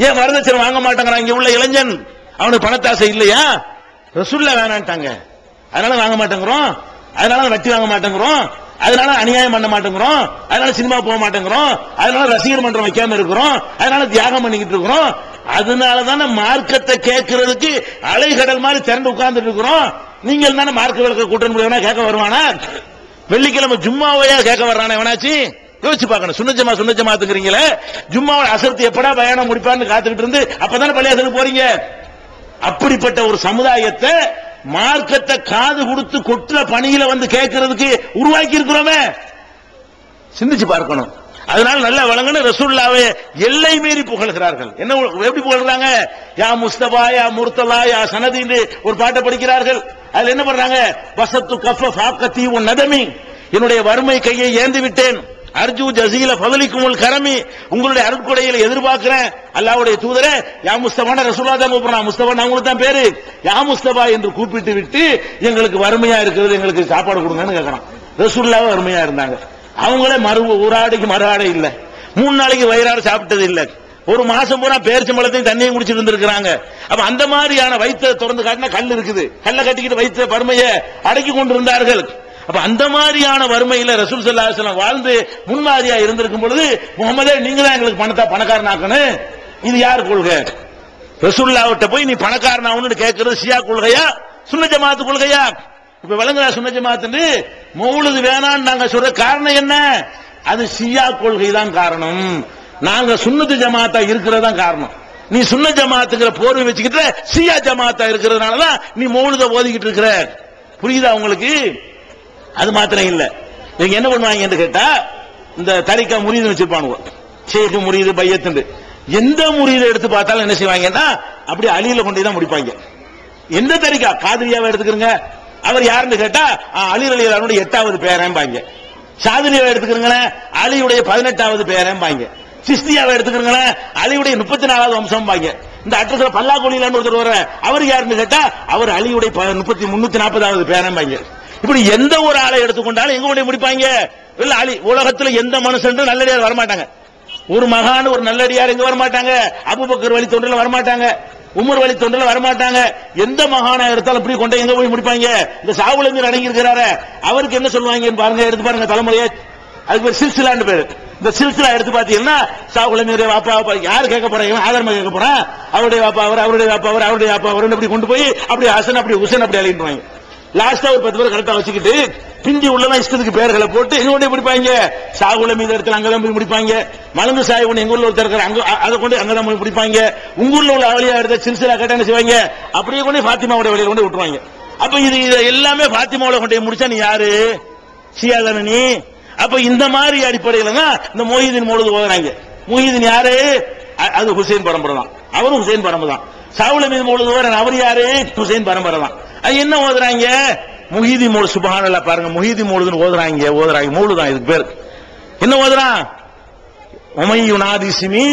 ஏன் வரதட்சணை வாங்க மாட்டேங்கிறான் இங்க உள்ள இளைஞன்? அவனுக்கு பணத்தாசை இல்லையா? ரசூலுல்லாஹ் வேணான்ட்டாங்க, அதனால வாங்க மாட்டேங்கிறோம், அதனால வட்டி வாங்க மாட்டேங்கிறோம், அதனால அநியாயம் பண்ண மாட்டேங்கிறோம், அதனால சினிமா போக மாட்டேங்கிறோம், அதனால ரசிகர் மன்றம் வைக்காம இருக்கிறோம், அதனால தியாகம் பண்ணிக்கிட்டு இருக்கிறோம். அதனாலதானே மார்க்கத்தை கேட்கறதுக்கு அலைகடல் மாதிரி திரண்டு உட்கார்ந்துட்டு இருக்கிறோம். நீங்கள் தானே மார்க்க விளக்க கூட்டம் முடியும்னா கேட்க வருவானா? வெள்ளிக்கிழமை ஜும்மாவையா கேட்க வர்றானா எவனாச்சு? யோசிச்சு பார்க்கணும். சுன்ன ஜமாத்துங்கிறீங்களே, ஜும்மாவை அசர்த்து எப்படா பயானம் முடிப்பான்னு காத்துக்கிட்டு இருந்து அப்பதானே பள்ளியாசலுக்கு போறீங்க. அப்படிப்பட்ட ஒரு சமுதாயத்தை மார்க்கத்தை காது கொடுத்து கொட்டுற பணியில வந்து கேட்கறதுக்கு உருவாக்கி இருக்கிறோமே, சிந்திச்சு பார்க்கணும். அதனால நல்ல வழங்கன்னு ரசூலுல்லாஹ்வை எல்லை மீறி புகழ்கிறார்கள். என்ன எப்படி புகழ்றாங்க? யா முஸ்தபா, யா முர்தலா, யா சனதி என்று ஒரு பாட்டை படிக்கிறார்கள். அதுல என்ன பண்றாங்க? வசத்து கஃப ஃபாக்கத்தி வ நதமி, என்னுடைய வறுமை கையை ஏந்தி விட்டேன். அர்ஜு ஜஸீல ஃபதலிக்குமுல் கரமி, உங்களுடைய அருட்கொடைகளை எதிர்பார்க்கிறேன். அல்லாஹ்வுடைய தூதரே, யா முஸ்தபான ரசூலுல்லாஹ் தான் கூப்பிடுறான். முஸ்தபா அவங்களுக்கு தான் பேரு. யா முஸ்தபா என்று கூப்பிட்டு விட்டு எங்களுக்கு வறுமையா இருக்கிறது, எங்களுக்கு சாப்பாடு கொடுங்கன்னு கேட்கறான். ரசூலுல்லாஹ் வறுமையா இருந்தாங்க. அவங்களே ஒரு ஆடைக்கு மறு ஆடை இல்ல, 3 நாளைக்கு வயிறார சாப்பிட்டது இல்ல, ஒரு மாசம் பூரா பேரிச்சம்பழத்தையும் தண்ணியும் குடிச்சிட்டு இருந்திருக்கிறாங்க. அப்ப அந்த மாதிரியான வயிற்றை திறந்து காட்டினா கல் இருக்குது, கல்லை கட்டிக்கிட்டு வயிற்ற வறுமையை அடக்கி கொண்டிருந்தார்கள். அப்ப அந்த மாதிரியான வறுமையில ரசூல் ஸல்லல்லாஹு அலைஹி வஸல்லம் வாழ்ந்து முன்மாதிரியா இருந்திருக்கும் பொழுது, முகமதே நீங்க தான் எங்களுக்கு பணக்காரனாக்கணும், இது யார் கொள்கை? ரசூலுல்லாஹ்விட்ட போய் நீ பணக்காரனாகணும்னு கேட்கறது ஷியா கொள்கையா சுன்ன ஜமாத் கொள்கையா? இப்ப விளங்குறா சுன்ன ஜமாத் மௌலிது வேணான்னு நாங்க சொல்ற காரணம் என்ன? அது ஷியா கொள்கை தான் காரணம். நாங்க சுன்னத்து ஜமாத்தா இருக்கிறதா காரணம். நீ சுன்ன ஜமாத்துங்கிற போர்வை வச்சுக்கிட்டு ஷியா ஜமாத்தா இருக்கிறதுனாலதான் நீ மௌலித ஓதிக்கிட்டு இருக்கிற. புரியுதா உங்களுக்கு? அது மாத்திரம் இல்ல, நீங்க என்ன பண்ணுவாங்க என்று கேட்டா, இந்த தரிகா முரீது வச்சிருப்பானுங்க, ஷேக் முரீது பையத்து, எந்த முரீதை எடுத்து பார்த்தாலும் என்ன செய்வாங்கன்னா அப்படி அலியில கொண்டே தான் முடிப்பாங்க. எந்த தரிகா? காதிரியாவை எடுத்துக்கிறங்க, அவர் யாருன்னு கேட்டா அலி ரலியல்லாஹு 8வது பேரம்பாங்க. ஷாதிலியாவை எடுத்துக்கிறீங்களேன், அலியுடைய 18வது பேரம்பாங்க. சிஸ்தியாவை எடுத்துக்கிறீங்களேன், அலியுடைய 34வது வம்சம் பாங்க. இந்த அட்ரஸ்ல பல்லாக்குழியிலான்னு ஒருத்தர் வர, அவர் யாருன்னு கேட்டா அவர் அலியுடைய 340வது பேரம்பாங்க. இப்படி எந்த ஒரு ஆளை எடுத்துக்கொண்டாலும் எங்க கொண்டு முடிப்பாங்க? இல்ல அலி. உலகத்துல எந்த மனுஷன் நல்லடியார் வரமாட்டாங்க. ஒரு மகான் ஒரு நல்லடியார் எங்க வரமாட்டாங்க? அபூபக்கர் வழி தொண்டில் வரமாட்டாங்க, உமர் வழி தொண்டில் வரமாட்டாங்க. எந்த மகானா எடுத்தாலும் இப்படி கொண்டு எங்க போய் முடிப்பாங்க? இந்த சாவுல அடங்கி இருக்கிறாரு, அவருக்கு என்ன சொல்லுவாங்க பாருங்க, எடுத்து பாருங்க தலைமுறையே. அதுக்கு பேர் சில்சிலான்னு பேரு. இந்த சில்சிலா எடுத்து பாத்தீங்கன்னா சாவுல வாப்பா யாரு கேட்க போறாங்க? ஆதரமா கேட்க போறான். அவருடைய வாப்பா அவர், அவருடைய வாப்பா அவர், அவருடைய வாப்பா அவர், அப்படி கொண்டு போய் அப்படி ஹசன் அப்படி ஹுசைன் அப்படி அழிட்டுவாங்க. லாஸ்டா ஒரு 10 பேர் கரெக்டா வச்சுக்கிட்டு பிஞ்சி உள்ளதான் இஷ்டத்துக்கு பேர்களை போட்டு எங்க கொண்டு முடிப்பாங்க? சாகுல மீது இடத்துல அங்கதான் போய் முடிப்பாங்க. மலங்கு சாய் ஒண்ணு எங்க ஊர்ல ஒருத்தர் அங்க அதை கொண்டு அங்கதான் போய் முடிப்பாங்க. உங்க ஊர்ல உள்ள அவளியா எடுத்த சில்சிலா கேட்டா என்ன செய்வாங்க? அப்படியே கொண்டு பாத்திமாவோட வழியில கொண்டு விட்டுருவாங்க. அப்ப இது எல்லாமே பாத்திமாவோட கொண்டு முடிச்சா நீ யாரு? ஷியா தானே நீ? அப்ப இந்த மாதிரி அடிப்படையில தான் இந்த மொஹிதீன் மௌலூத் ஓதுறாங்க. மொஹிதீன் யாரு? அது ஹுசைன் பரம்பரை தான், அவரும் ஹுசைன் பரம்பரை தான். சாவுல மீது மௌலூத் ஓதுறாங்க, அவர் யாரு? ஹுசைன் பரம்பரை தான். அது என்ன ஓதுறாங்க? முஹிதி மௌலூத். சுப்ஹானல்லாஹ், பாருங்க, முஹிதி மௌலூத்னு ஓதுறாங்க. மௌலூத் தான் இதுக்கு பேர். என்ன ஓதுறான்? உமையுனாதி சிமி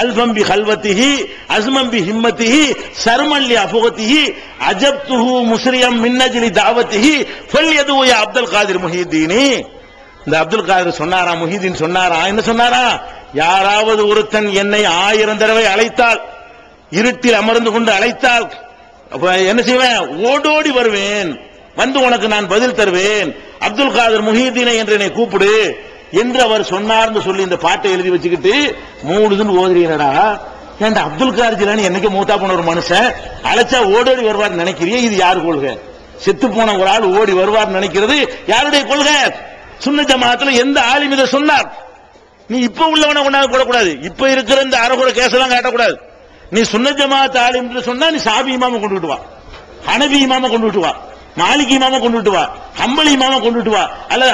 அல்ஃபம் பி கல்வத்திஹி அஸ்மம் பி ஹிம்மத்திஹி ஷர்மன் லி அஃபுகத்திஹி அஜப்துஹு முஸ்ரியம் மின் அஜ்லி தாவத்திஹி ஃபல்யது யா அப்துல் காதிர் முஹிதீனி. இந்த அப்துல் காதிர் சொன்னாரா, முஹிதீன் சொன்னாரா, என்ன சொன்னாரா? யாராவது ஒருத்தன் என்னை 1000 தடவை அழைத்தால், இருட்டில் அமர்ந்து கொண்டு அழைத்தால் என்ன செய்வேன்? ஓடோடி வருவேன், வந்து உனக்கு நான் பதில் தருவேன். அப்துல் காதிர் முஹிதீனை என்று என்னை கூப்பிடு என்று அவர் சொன்னார்னு சொல்லி இந்த பாட்டை எழுதி வச்சுக்கிட்டு மூடுதுன்னு ஓதுறீங்கடா. ஏன்டா அப்துல் காதிர் ஜிலானி என்னைக்கு மூத்தா போன ஒரு மனுஷன் அழைச்சா ஓடோடி வருவார் நினைக்கிறிய? இது யாரு கொள்கை? செத்து போன ஒரு ஆள் ஓடி வருவார் நினைக்கிறது யாருடைய கொள்கை? சுன்ன ஜமாத்துல எந்த ஆலிம் இதை சொன்னார்? நீ இப்ப உள்ளவனை கொண்டாந்து போடக்கூடாது, இப்ப இருக்கிற இந்த அரகுற கேசெல்லாம் காட்டக்கூடாது. நீ சுன்ன ஜமாத் ஆலிம் சொன்னா நீ சாபி இமாம கொண்டு வா, ஹனபி இமாம கொண்டு வா, மாலிகி இமாம கொண்டு வா, ஹம்பலி இமாம கொண்டு வா, அல்லது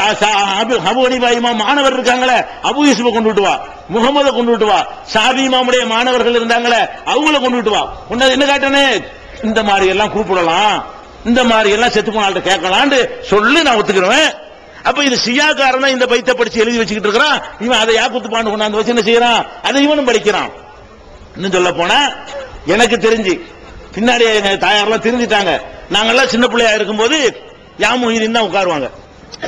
அபு ஹனீஃபா இமாம் மாணவர் இருக்காங்களே அபு யூசுஃப கொண்டு வா, முகமத கொண்டு வா, ஷாபி இமாமுடைய மாணவர்கள் இருந்தாங்களே அவங்கள கொண்டு வா. உன்ன என்ன காட்டனே? இந்த மாதிரி எல்லாம் கூப்பிடலாம், இந்த மாதிரி எல்லாம் செத்து போனால்ட்ட கேட்கலான்னு சொல்லி நான் ஒத்துக்கிறேன். அப்ப இது ஷியாக்காரன் இந்த பைத்த படிச்சு எழுதி வச்சுக்கிட்டு இருக்கிறான். இவன் அதை யாக்குத்து பாண்டு கொண்டாந்து வச்சு என்ன செய்யறான்? அதை இவனும் படிக்கிறான். இன்னும் சொல்ல போனா எனக்கு தெரிஞ்சு பின்னாடி எங்க தாயாரெல்லாம் தெரிஞ்சிட்டாங்க. நாங்கெல்லாம் சின்ன பிள்ளையா இருக்கும்போது யா முஹிதீன் தான் உட்காருவாங்க.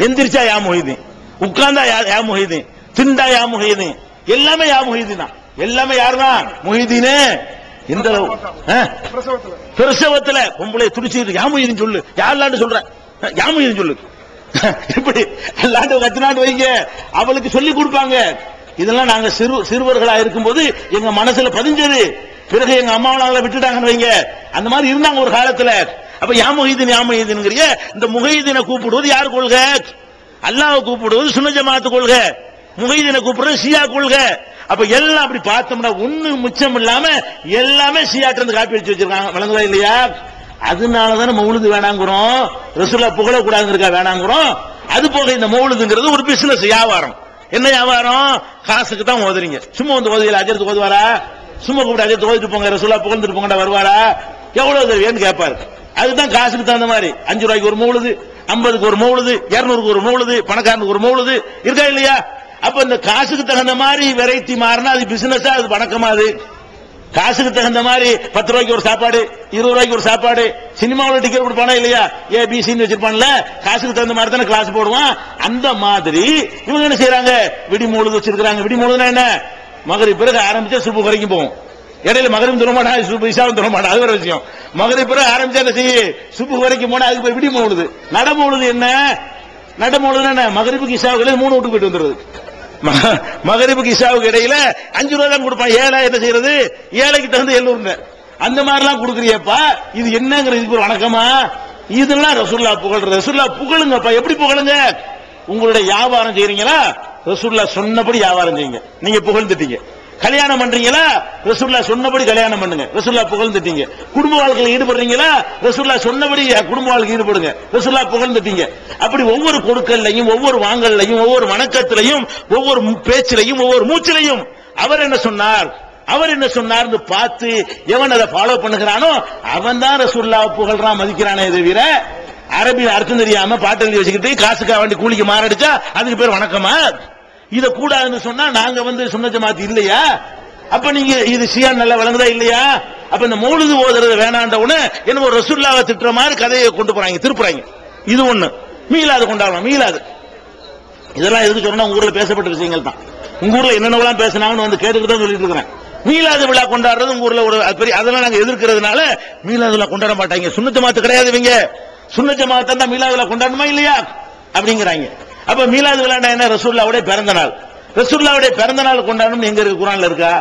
எந்திரிச்சா யா முஹிதீன், உட்கார்ந்தா யா முஹிதீன், திண்டா யா முஹிதீன், எல்லாமே யா முஹிதீன் தான். எல்லாமே யாருதான் முஹிதீன். இந்த பிரசவத்துல பொம்பளை துடிச்சு யாமுதீன் சொல்லு, யாருலான்னு சொல்ற, யாமுதீன் சொல்லு, இப்படி எல்லாரும் கத்தினாட்டு வைங்க, அவளுக்கு சொல்லி கொடுப்பாங்க. இதெல்லாம் நாங்க சிறுவர்களா இருக்கும்போது எங்க மனசுல பதிஞ்சது. பிறகு எங்க அம்மாவனால விட்டுட்டாங்கன்னு வைங்க, அந்த மாதிரி இருந்தாங்க ஒரு காலத்துல. அப்ப யா முஹிதீன் யா முஹிதீன்ங்கறிய இந்த முஹிதீனை கூப்பிடுவது யார் கொள்கை? அல்லாஹ்வை கூப்பிடுவது சுன்னத் ஜமாஅத் கொள்கை, முஹிதீனை கூப்பிடுறது ஷியா கொள்கை. அப்ப எல்லாம் அப்படி பார்த்தோம்னா ஒண்ணு மிச்சம் இல்லாம எல்லாமே ஷியாட்ட இருந்து காப்பி அடிச்சு வச்சிருக்காங்க. வழங்குதா இல்லையா? அதனாலதானே மௌலிது வேணாங்கிறோம், ரசூலுல்லாஹ் புகழக்கூடாதுங்கிறதுக்காக வேணாங்கிறோம். அது போக இந்த மௌலிதுங்கிறது ஒரு பிசினஸ், வியாபாரம். என்ன வியாபாரம்? காசுக்கு தான் ஓதுறீங்க. சும்மா வந்து ஓதுவீங்களா? அஜர்த்து ஓதுவாரா? சும்மா கூப்பிட்டு அஜர்த்து ஓதிட்டு போங்க, ரசூலுல்லாஹ் புகழ்ந்துட்டு போங்கடா வருவாரா? எவ்வளவு வேணும்னு கேட்பாரு. அதுதான் காசுக்கு தகுந்த மாதிரி. 5 ரூபாய்க்கு ஒரு மௌலிது, 50க்கு ஒரு மௌலிது, 200க்கு ஒரு மௌலிது, பணக்காரனுக்கு ஒரு மௌலிது இருக்கா இல்லையா? அப்ப இந்த காசுக்கு தகுந்த மாதிரி வெரைட்டி மாறினா அது பிசினஸா, அது வணக்கமா? அது காசுக்கு தகுந்த மாதிரி 10 ரூபாய்க்கு ஒரு சாப்பாடு, 20 ரூபாய்க்கு ஒரு சாப்பாடு, சினிமாவில் டிக்கெட் கொடுப்பானா இல்லையா? ஏபிசின்னு வச்சிருப்பான்ல, காசுக்கு தகுந்த மாதிரி தானே கிளாஸ் போடுவான். அந்த மாதிரி இவங்க என்ன செய்யறாங்க? விடிமூழுது வச்சிருக்காங்க. விடிமூழுதுனா என்ன? மகரிப் பிறகு ஆரம்பிச்சா சுபு வரைக்கும் போகும். இடையில மகரிப் தொழ மாட்டா, சுபு இஷாவும் தொழ மாட்டா, அது ஒரு விஷயம். மகரிப் பிறகு ஆரம்பிச்சா என்ன செய்ய? சுபு வரைக்கும் போனா அதுக்கு போய் விடிமூழுது. நடமூழுது என்ன? நடமூழுது என்ன? மகரிப்புக்கு இஷாவுக்கு 3 வீட்டுக்கு போயிட்டு வந்துருது. மகரிப்புக்கு இஷாவுக்கு இடையில 5 ரூபாய் தான் கொடுப்பான். ஏழை என்ன செய்யறது? ஏழைக்கு தகுந்த 700. அந்த மாதிரி எல்லாம் கொடுக்குறியப்பா, இது என்னங்கிறது? இதுக்கு ஒரு வணக்கமா? இதெல்லாம் ரசூலுல்லாஹ் புகழ்றது. ரசூலுல்லாஹ் புகழுங்கப்பா. எப்படி புகழுங்க? உங்களுடைய வியாபாரம் செய்றீங்களா? ரசூலுல்லாஹ் சொன்னபடி வியாபாரம் செய்யுங்க. நீங்க புகழ்ந்துட்டீங்க. கல்யாணம் பண்றீங்களா? ரசூலுல்லாஹ் சொன்னபடி கல்யாணம் பண்ணுங்க. ரசூலுல்லாஹ் புகழ்ந்துட்டீங்க. குடும்ப வாழ்க்கையில் ஈடுபடுறீங்களா? ரசூலுல்லாஹ் சொன்னபடி குடும்ப வாழ்க்கை ஈடுபடுங்க. ரசூலுல்லாஹ் புகழ்ந்துட்டீங்க. அப்படி ஒவ்வொரு கொடுக்கல்லையும், ஒவ்வொரு வாங்கல்லையும், ஒவ்வொரு வணக்கத்திலையும், ஒவ்வொரு பேச்சிலையும், ஒவ்வொரு மூச்சிலையும் அவர் என்ன சொன்னார், அவர் என்ன சொன்னார்னு பார்த்து எவன் அதை ஃபாலோ பண்ணுகிறானோ அவன் தான் ரசூலுல்லாஹ் புகழ்றான், மதிக்கிறானே தவிர அரபியில் அர்த்தம் தெரியாம பாட்டு எழுதி வச்சுக்கிட்டு காசுக்காக வேண்டி கூலிக்கு மாரடிச்சா அதுக்கு பேர் வணக்கமா? இத கூடாதுன்னு சொன்னா நாங்க சுன்னத் ஜமாஅத் இல்லையா? அப்ப நீங்க இது ஷியா நல்லா வழங்குதா இல்லையா? அப்ப இந்த மௌலிது ஓதுறது வேணாண்டவுன்னு என்ன ஒரு ரசூலுல்லாஹ்வை திட்டுற மாதிரி கதையை கொண்டு போறாங்க, திருப்புறாங்க. இது ஒண்ணு. மீலாது கொண்டாடலாம். மீலாது இதெல்லாம் எதுக்கு சொன்னா உங்க ஊர்ல பேசப்பட்ட விஷயங்கள் தான். உங்க ஊர்ல என்னென்னலாம் பேசினாங்கன்னு வந்து கேட்டுக்கிட்டு தான் சொல்லிட்டு இருக்கிறேன். மீலாது விழா கொண்டாடுறது உங்க ஊர்ல ஒரு பெரிய, அதெல்லாம் நாங்க எதிர்க்கிறதுனால மீலாது விழா கொண்டாட மாட்டாங்க. சுன்னத் ஜமாஅத் கிடையாது இவங்க. சுன்னத் ஜமாஅத் தான் மீலாது விழா கொண்டாடணுமா இல்லையா அப்படிங்கிறாங்க. அப்ப மீலாது விழா என்ன? ரசூலுல்லாஹ்வுடைய பிறந்த நாள். ரசூலுல்லாஹ்வுடைய பிறந்த நாள் கொண்டாடணும் எங்க இருக்கு? குர்ஆன்ல இருக்கா?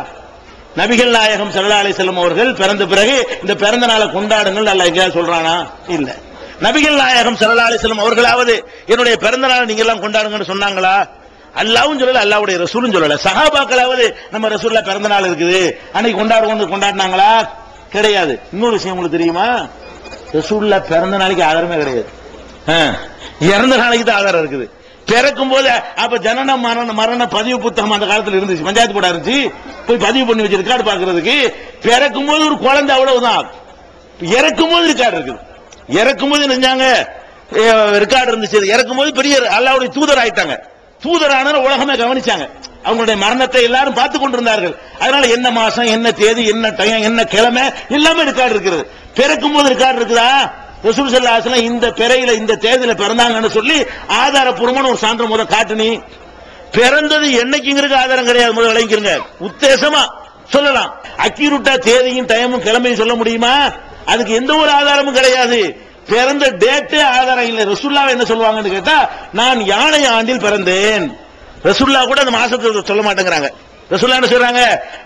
நபிகள் நாயகம் ஸல்லல்லாஹு அலைஹி வஸல்லம் அவர்கள் பிறந்த பிறகு இந்த பிறந்த நாளை கொண்டாடுங்கள் அல்லாஹ் எங்கேயாவது சொல்றானா? இல்ல. நபிகள் நாயகம் ஸல்லல்லாஹு அலைஹி வஸல்லம் அவர்களாவது என்னுடைய பிறந்த நாளை நீங்க எல்லாம் கொண்டாடுங்கன்னு சொன்னாங்களா? அல்லாஹ்வும் சொல்லல, அல்லாஹ்வுடைய ரசூலும் சொல்லல. சஹாபாக்களாவது நம்ம ரசூலுல்லாஹ் பிறந்த நாள் இருக்குது அன்னைக்கு கொண்டாடினாங்களா? கிடையாது. இன்னொரு விஷயம் உங்களுக்கு தெரியுமா? ரசூலுல்லாஹ் பிறந்த நாளைக்கு ஆதாரமே கிடையாது. இறந்த நாளைக்கு தான் ஆதாரம் இருக்குது. பிறக்கும் போது அப்ப ஜனன மரண பதிவு புத்தகம் அந்த காலத்துல இருந்துச்சு, பஞ்சாயத்து போர்டா இருந்துச்சு, போய் பதிவு பண்ணி வச்சு ரெக்கார்டு பாக்குறதுக்கு. பிறக்கும் போது ஒரு குழந்தை அவ்வளவுதான், இறக்கும் போது ரெக்கார்டு இருக்குது. இறக்கும் போது நினைஞ்சாங்க ரெக்கார்டு இருந்துச்சு. இறக்கும் போது பெரிய அல்லாஹ்வுடைய தூதர் ஆயிட்டாங்க. தூதரான உலகமே கவனிச்சாங்க. அவங்களுடைய மரணத்தை எல்லாரும் பார்த்து கொண்டிருந்தார்கள். அதனால என்ன மாசம், என்ன தேதி, என்ன டைம், என்ன கிழமை எல்லாமே ரெக்கார்டு இருக்குது. பிறக்கும் போது ரெக்கார்டு இருக்குதா? ரசூல் ஸல்லல்லாஹு அலைஹி வஸல்லம் இந்த பிறையில இந்த தேதியில பிறந்தாங்கன்னு சொல்லி ஆதாரப்பூர்வமான ஒரு சான்று முதல் காட்டுனி. பிறந்தது என்னைக்குங்கிறது ஆதாரம் கிடையாது. முதல் விளங்கிக்கிறங்க. உத்தேசமா சொல்லலாம். அக்யூரேட்டா தேதியும் டைமும் கிழமையும் சொல்ல முடியுமா? அதுக்கு எந்த ஒரு ஆதாரமும் கிடையாது. பிறந்த டேட்டே ஆதாரம் இல்லை. ரசூலுல்லாஹ் என்ன சொல்லுவாங்கன்னு கேட்டா, நான் யானை ஆண்டில் பிறந்தேன். ரசூலுல்லாஹ் கூட அந்த மாசத்தை சொல்ல மாட்டேங்கிறாங்க. ரசூலுல்லாஹ் என்ன சொல்றாங்க?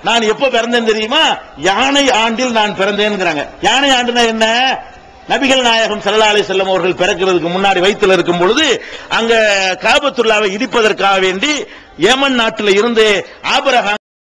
நான் எப்ப பிறந்தேன் தெரியுமா? யானை ஆண்டில் நான் பிறந்தேன்ங்கறாங்க. யானை ஆண்டுனா என்ன? நபிகள் நாயகம் ஸல்லல்லாஹு அலைஹி வஸல்லம் அவர்கள் பிறக்கிறதுக்கு முன்னாடி வயித்துல இருக்கும் பொழுது அங்க காபத்துல்லாவை இடிப்பதற்காக வேண்டி யமன் நாட்டில் இருந்து ஆபிரகாம்